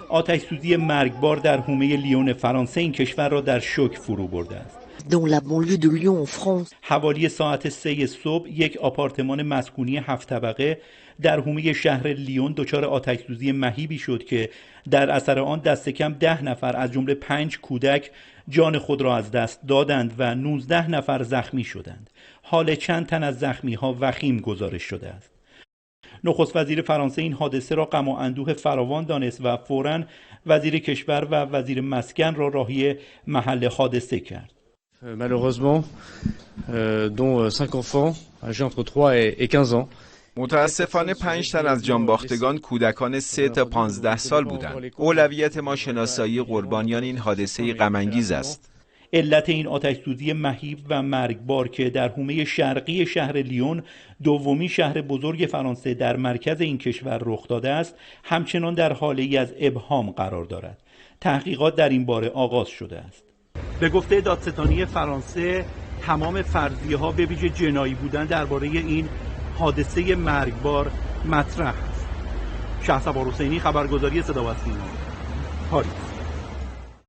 آتش سوزی مرگبار در حومه لیون فرانسه این کشور را در شوک فرو برده است. حوالی ساعت 3 صبح یک آپارتمان مسکونی 7 طبقه در حومه شهر لیون دچار آتش سوزی مهیبی شد که در اثر آن دست کم 10 نفر از جمله 5 کودک جان خود را از دست دادند و 19 نفر زخمی شدند. حال چند تن از زخمی‌ها وخیم گزارش شده است. نخست وزیر فرانسه این حادثه را غم و اندوه فراوان دانست و فوراً وزیر کشور و وزیر مسکن را راهی محل حادثه کرد. Malheureusement, dont 5 enfants âgés entre 3 et 15 ans. متاسفانه 5 تن از جانباختگان کودکان 3 تا 15 سال بودند. اولویت ما شناسایی قربانیان این حادثه غم‌انگیز است. علت این آتش سوزی مهیب و مرگبار که در حومه شرقی شهر لیون دومی شهر بزرگ فرانسه در مرکز این کشور رخ داده است همچنان در حالی از ابهام قرار دارد. تحقیقات در این باره آغاز شده است. به گفته دادستانی فرانسه تمام فرضیه‌ها به ویژه جنایی بودن درباره این حادثه مرگبار مطرح است. شهسوار حسینی، خبرگزاری صدا و سیما، پاریس.